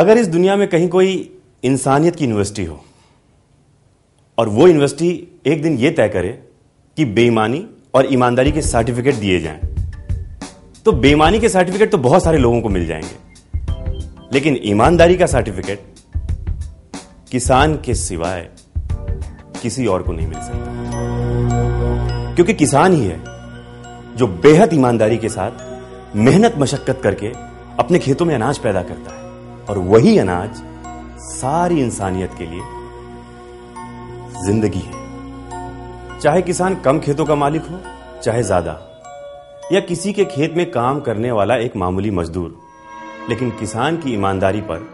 अगर इस दुनिया में कहीं कोई इंसानियत की यूनिवर्सिटी हो और वो यूनिवर्सिटी एक दिन ये तय करे कि बेईमानी और ईमानदारी के सर्टिफिकेट दिए जाएं, तो बेईमानी के सर्टिफिकेट तो बहुत सारे लोगों को मिल जाएंगे, लेकिन ईमानदारी का सर्टिफिकेट किसान के सिवाय किसी और को नहीं मिल सकता। क्योंकि किसान ही है जो बेहद ईमानदारी के साथ मेहनत मशक्कत करके अपने खेतों में अनाज पैदा करता है, और वही अनाज सारी इंसानियत के लिए जिंदगी है। चाहे किसान कम खेतों का मालिक हो, चाहे ज्यादा, या किसी के खेत में काम करने वाला एक मामूली मजदूर, लेकिन किसान की ईमानदारी पर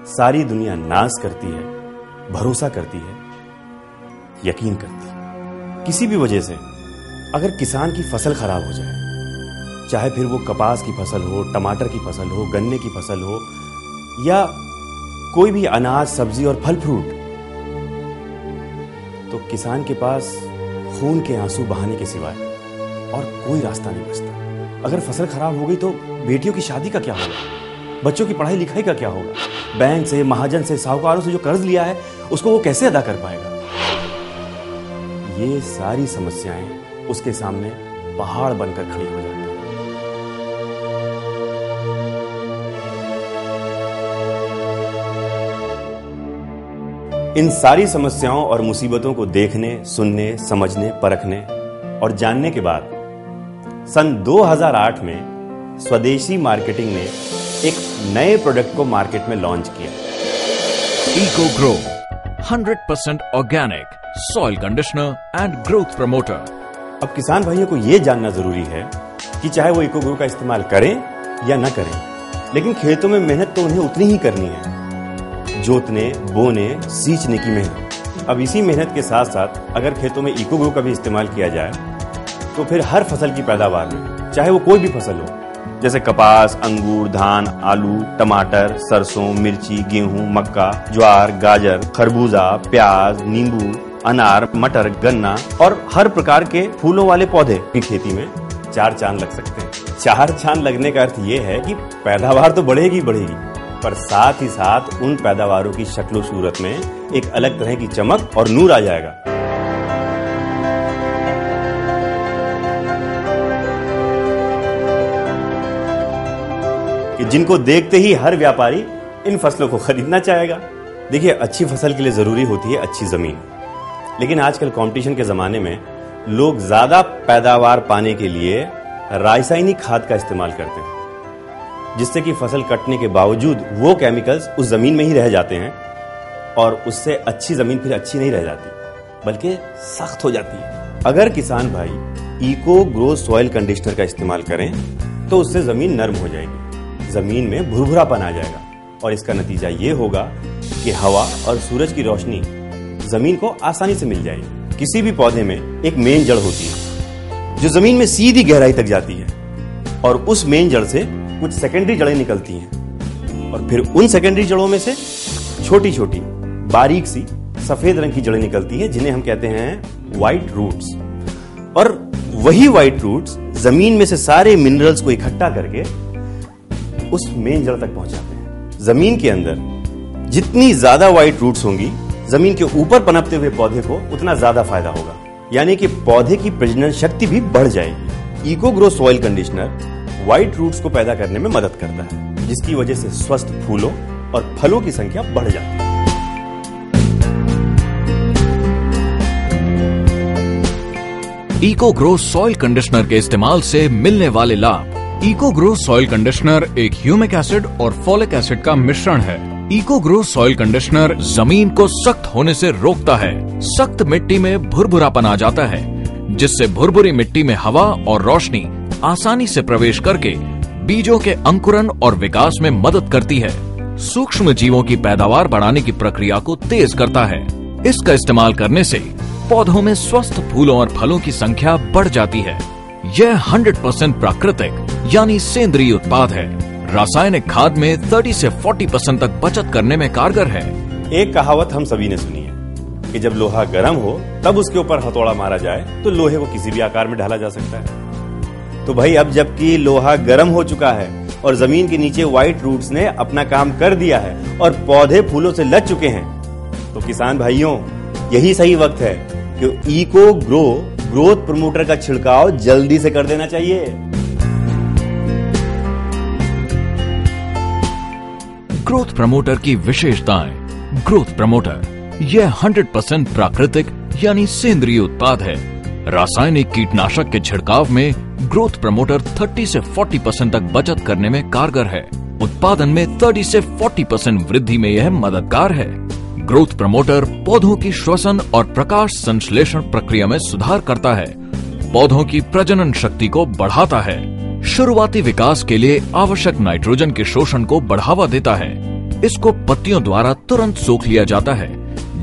सारी दुनिया नाज करती है, भरोसा करती है, यकीन करती है। किसी भी वजह से अगर किसान की फसल खराब हो जाए, चाहे फिर वो कपास की फसल हो, टमाटर की फसल हो, गन्ने की फसल हो, या कोई भी अनाज, सब्जी और फल फ्रूट, तो किसान के पास खून के आंसू बहाने के सिवाय और कोई रास्ता नहीं बचता। अगर फसल खराब हो गई तो बेटियों की शादी का क्या होगा, बच्चों की पढ़ाई लिखाई का क्या होगा, बैंक से, महाजन से, साहूकारों से जो कर्ज लिया है उसको वो कैसे अदा कर पाएगा। ये सारी समस्याएं उसके सामने पहाड़ बनकर खड़ी हो जाती हैं। इन सारी समस्याओं और मुसीबतों को देखने, सुनने, समझने, परखने और जानने के बाद सन 2008 में स्वदेशी मार्केटिंग ने एक नए प्रोडक्ट को मार्केट में लॉन्च किया। Eco Grow 100% organic soil conditioner and growth promoter. अब किसान भाइयों को यह जानना जरूरी है कि चाहे वो इको ग्रो का इस्तेमाल करें या ना करें, लेकिन खेतों में मेहनत तो उन्हें उतनी ही करनी है, जोतने, बोने, सींचने की मेहनत। अब इसी मेहनत के साथ साथ अगर खेतों में इको ग्रो का भी इस्तेमाल किया जाए तो फिर हर फसल की पैदावार में, चाहे वो कोई भी फसल हो, जैसे कपास, अंगूर, धान, आलू, टमाटर, सरसों, मिर्ची, गेहूं, मक्का, ज्वार, गाजर, खरबूजा, प्याज, नींबू, अनार, मटर, गन्ना और हर प्रकार के फूलों वाले पौधे की खेती में 4 चांद लग सकते हैं। 4 चांद लगने का अर्थ यह है कि पैदावार तो बढ़ेगी, पर साथ ही साथ उन पैदावारों की शक्ल सूरत में एक अलग तरह की चमक और नूर आ जाएगा। कि जिनको देखते ही हर व्यापारी इन फसलों को खरीदना चाहेगा। देखिए, अच्छी फसल के लिए जरूरी होती है अच्छी जमीन, लेकिन आजकल कंपटीशन के जमाने में लोग ज्यादा पैदावार पाने के लिए रासायनिक खाद का इस्तेमाल करते हैं, जिससे कि फसल कटने के बावजूद वो केमिकल्स उस जमीन में ही रह जाते हैं और उससे अच्छी जमीन फिर अच्छी नहीं रह जाती, बल्कि सख्त हो जाती है। अगर किसान भाई इको ग्रो सॉइल कंडीशनर का इस्तेमाल करें तो उससे जमीन नरम हो जाएगी, जमीन में भुरभुरापन आ जाएगा, और इसका नतीजा ये होगा कि हवा और सूरज की रोशनी जमीन को आसानी से मिल जाएगी। किसी भी पौधे में एक मेन जड़ होती है जो जमीन में सीधी गहराई तक जाती है, और उस मेन जड़ से कुछ सेकेंडरी जड़ें निकलती हैं, और फिर उन सेकेंडरी जड़ों में से छोटी छोटी बारीक सी सफेद रंग की जड़ें निकलती हैं, जिन्हें हम कहते हैं व्हाइट रूट्स। और वही व्हाइट रूट्स जमीन में से सारे मिनरल्स को इकट्ठा करके उस मेन जड़ तक पहुंचाते हैं। जमीन के अंदर जितनी ज्यादा व्हाइट रूट्स होंगी, जमीन के ऊपर पनपते हुए पौधे को उतना ज्यादा फायदा होगा, यानी कि पौधे की प्रजनन शक्ति भी बढ़ जाएगी। Eco Grow soil conditioner white roots को पैदा करने में मदद करता है, जिसकी वजह से स्वस्थ फूलों और फलों की संख्या बढ़ जाती है। इको ग्रो सॉइल कंडीशनर के इस्तेमाल से मिलने वाले लाभ। इको ग्रो सॉइल कंडीशनर एक ह्यूमिक एसिड और फॉलिक एसिड का मिश्रण है। इको ग्रो सॉइल कंडीशनर जमीन को सख्त होने से रोकता है। सख्त मिट्टी में भुरभुरापन आ जाता है, जिससे भुरभुरी मिट्टी में हवा और रोशनी आसानी से प्रवेश करके बीजों के अंकुरन और विकास में मदद करती है। सूक्ष्म जीवों की पैदावार बढ़ाने की प्रक्रिया को तेज करता है। इसका इस्तेमाल करने से पौधों में स्वस्थ फूलों और फलों की संख्या बढ़ जाती है। यह 100% प्राकृतिक यानी सेंद्रीय उत्पाद है। रासायनिक खाद में 30 से 40% तक बचत करने में कारगर है। एक कहावत हम सभी ने सुनी है कि जब लोहा गर्म हो तब उसके ऊपर हथौड़ा मारा जाए तो लोहे को किसी भी आकार में ढाला जा सकता है। तो भाई अब जबकि लोहा गर्म हो चुका है और जमीन के नीचे व्हाइट रूट्स ने अपना काम कर दिया है और पौधे फूलों से लद चुके हैं। तो किसान भाइयों, यही सही वक्त है कि इको ग्रो ग्रोथ प्रमोटर का छिड़काव जल्दी से कर देना चाहिए। ग्रोथ प्रमोटर की विशेषताएं। ग्रोथ प्रमोटर यह 100% प्राकृतिक यानी सेंद्रीय उत्पाद है। रासायनिक कीटनाशक के छिड़काव में ग्रोथ प्रमोटर 30 से 40% तक बचत करने में कारगर है। उत्पादन में 30 से 40% वृद्धि में यह मददगार है। ग्रोथ प्रमोटर पौधों की श्वसन और प्रकाश संश्लेषण प्रक्रिया में सुधार करता है, पौधों की प्रजनन शक्ति को बढ़ाता है, शुरुआती विकास के लिए आवश्यक नाइट्रोजन के शोषण को बढ़ावा देता है। इसको पत्तियों द्वारा तुरंत सोख लिया जाता है,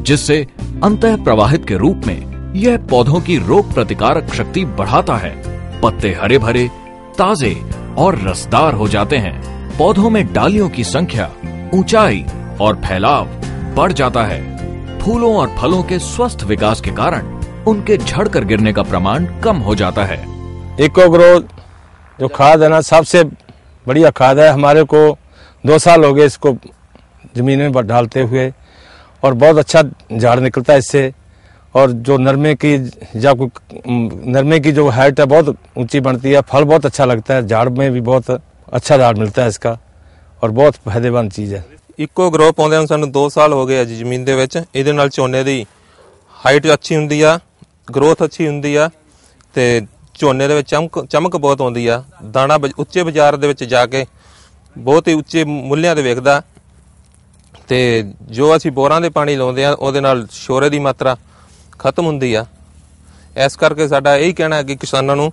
जिससे अंतः प्रवाहित के रूप में यह पौधों की रोग प्रतिकारक शक्ति बढ़ाता है। पत्ते हरे भरे, ताजे और रसदार हो जाते हैं। पौधों में डालियों की संख्या, ऊंचाई और फैलाव बढ़ जाता है। फूलों और फलों के स्वस्थ विकास के कारण उनके झड़कर गिरने का प्रमाण कम हो जाता है। इको ग्रो जो खाद है ना, सबसे बढ़िया खाद है। हमारे को 2 साल हो गए इसको जमीन में डालते हुए और बहुत अच्छा झाड़ निकलता है इससे। और जो नरमे की जो हाइट है बहुत ऊंची बनती है, फल बहुत अच्छा लगता है, झाड़ में भी बहुत अच्छा झाड़ मिलता है इसका और बहुत फायदेमंद चीज़ है। इको ग्रो पाਉਂਦੇ ਨੂੰ ਸਾਨੂੰ 2 ਸਾਲ ਹੋ ਗਏ ਜੀ ਜ਼ਮੀਨ ਦੇ ਵਿੱਚ। ਇਹਦੇ ਨਾਲ ਝੋਨੇ ਦੀ ਹਾਈਟ ਅੱਛੀ ਹੁੰਦੀ ਆ, ਗਰੋਥ ਅੱਛੀ ਹੁੰਦੀ ਆ ਤੇ ਝੋਨੇ ਦੇ ਵਿੱਚ ਚਮਕ ਬਹੁਤ ਆਉਂਦੀ ਆ। ਦਾਣਾ ਉੱਚੇ ਬਾਜ਼ਾਰ ਦੇ ਵਿੱਚ ਜਾ ਕੇ ਬਹੁਤ ਹੀ ਉੱਚੇ ਮੁੱਲਿਆਂ ਤੇ ਵਿਕਦਾ ਤੇ ਜੋ ਅਸੀਂ ਬੋਰਾਂ ਦੇ ਪਾਣੀ ਲਾਉਂਦੇ ਆ ਉਹਦੇ ਨਾਲ ਸ਼ੋਰੇ ਦੀ ਮਾਤਰਾ ਖਤਮ ਹੁੰਦੀ ਆ। ਇਸ ਕਰਕੇ ਸਾਡਾ ਇਹੀ ਕਹਿਣਾ ਹੈ ਕਿ ਕਿਸਾਨਾਂ ਨੂੰ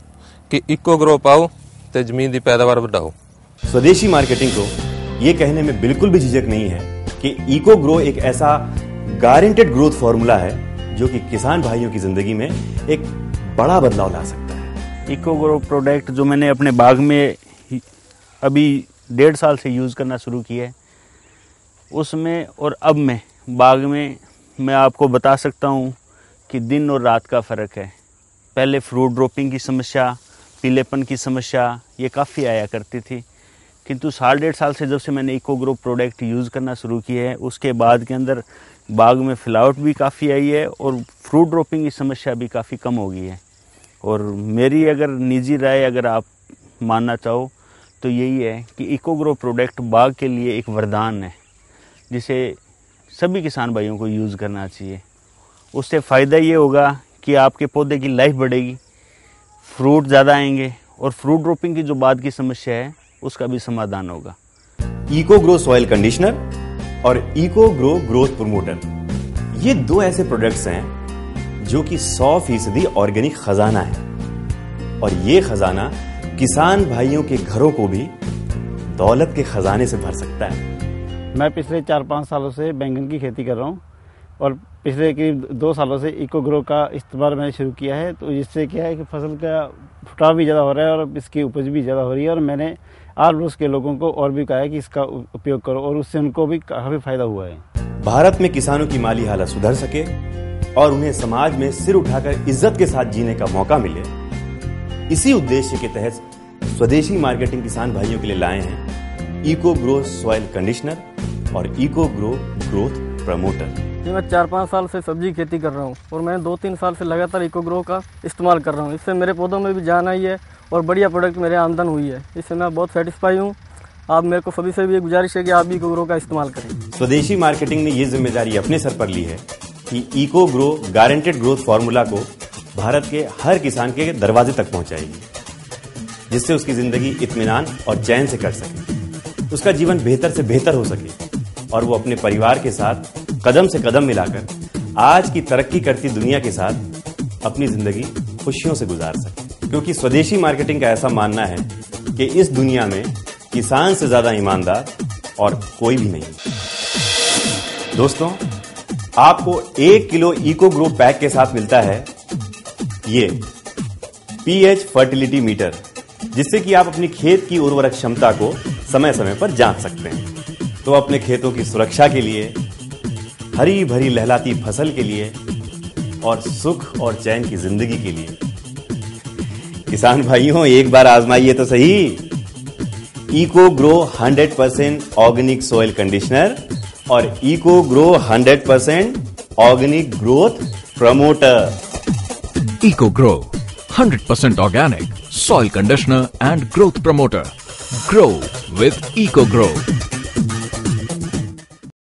ਕਿ इको ग्रो पाओ ਤੇ ਜ਼ਮੀਨ ਦੀ ਪੈਦਾਵਾਰ ਵਧਾਓ। स्वदेशी मार्केटिंग को ये कहने में बिल्कुल भी झिझक नहीं है कि इको ग्रो एक ऐसा गारंटेड ग्रोथ फॉर्मूला है जो कि किसान भाइयों की जिंदगी में एक बड़ा बदलाव ला सकता है। इको ग्रो प्रोडक्ट जो मैंने अपने बाग में अभी 1.5 साल से यूज़ करना शुरू किया है, उसमें और अब में बाग में मैं आपको बता सकता हूँ कि दिन और रात का फ़र्क है। पहले फ्रूट ड्रॉपिंग की समस्या, पीलेपन की समस्या ये काफ़ी आया करती थी, किंतु 1.5 साल से जब से मैंने इको ग्रो प्रोडक्ट यूज़ करना शुरू किया है, उसके बाद के अंदर बाग में फैलावट भी काफ़ी आई है और फ्रूट ड्रॉपिंग की समस्या भी काफ़ी कम हो गई है। और मेरी अगर निजी राय अगर आप मानना चाहो तो यही है कि इको ग्रो प्रोडक्ट बाग के लिए एक वरदान है, जिसे सभी किसान भाइयों को यूज़ करना चाहिए। उससे फ़ायदा ये होगा कि आपके पौधे की लाइफ बढ़ेगी, फ्रूट ज़्यादा आएंगे और फ्रूट ड्रॉपिंग की जो बाद की समस्या है उसका भी समाधान होगा। इको ग्रो सॉइल कंडीशनर और इको ग्रो ग्रोथ प्रमोटर, ये 2 ऐसे प्रोडक्ट्स हैं जो कि 100% ऑर्गेनिक खजाना है और ये खजाना किसान भाइयों के घरों को भी दौलत के खजाने से भर सकता है। मैं पिछले 4-5 सालों से बैंगन की खेती कर रहा हूँ और पिछले करीब 2 सालों से इको ग्रो का इस्तेमाल मैंने शुरू किया है। तो इससे क्या है कि फसल का फुटाव भी ज़्यादा हो रहा है और इसकी उपज भी ज़्यादा हो रही है। और मैंने आस-पड़ोस के लोगों को और भी कहा है कि इसका उपयोग करो और उससे उनको भी काफ़ी फायदा हुआ है। भारत में किसानों की माली हालत सुधर सके और उन्हें समाज में सिर उठाकर इज्जत के साथ जीने का मौका मिले, इसी उद्देश्य के तहत स्वदेशी मार्केटिंग किसान भाइयों के लिए लाए हैं इको ग्रो सॉइल कंडीशनर और इको ग्रो ग्रोथ प्रमोटर। मैं 4-5 साल से सब्जी खेती कर रहा हूँ और मैंने 2-3 साल से लगातार इको ग्रो का इस्तेमाल कर रहा हूँ। इससे मेरे पौधों में भी जान आई है और बढ़िया प्रोडक्ट मेरे आमदन हुई है। इससे मैं बहुत सेटिस्फाई हूँ। आप मेरे को सभी से भी एक गुजारिश है कि आप भी इको ग्रो का इस्तेमाल करें। स्वदेशी मार्केटिंग ने ये जिम्मेदारी अपने सर पर ली है कि Eco Grow guaranteed growth formula को भारत के हर किसान के दरवाजे तक पहुंचाएगी, जिससे उसकी जिंदगी इत्मीनान और चैन से कट सके, उसका जीवन बेहतर से बेहतर हो सके और वो अपने परिवार के साथ कदम से कदम मिलाकर आज की तरक्की करती दुनिया के साथ अपनी जिंदगी खुशियों से गुजार सके। क्योंकि स्वदेशी मार्केटिंग का ऐसा मानना है कि इस दुनिया में किसान से ज्यादा ईमानदार और कोई भी नहीं। दोस्तों, आपको 1 किलो इको ग्रो पैक के साथ मिलता है ये पीएच फर्टिलिटी मीटर, जिससे कि आप अपनी खेत की उर्वरक क्षमता को समय समय पर जांच सकते हैं। तो अपने खेतों की सुरक्षा के लिए, हरी भरी लहलाती फसल के लिए और सुख और चैन की जिंदगी के लिए किसान भाइयों एक बार आजमाइए तो सही Eco Grow 100% organic soil conditioner और Eco Grow 100% organic growth promoter. Eco Grow, 100% organic soil conditioner and growth promoter. Grow with Eco Grow.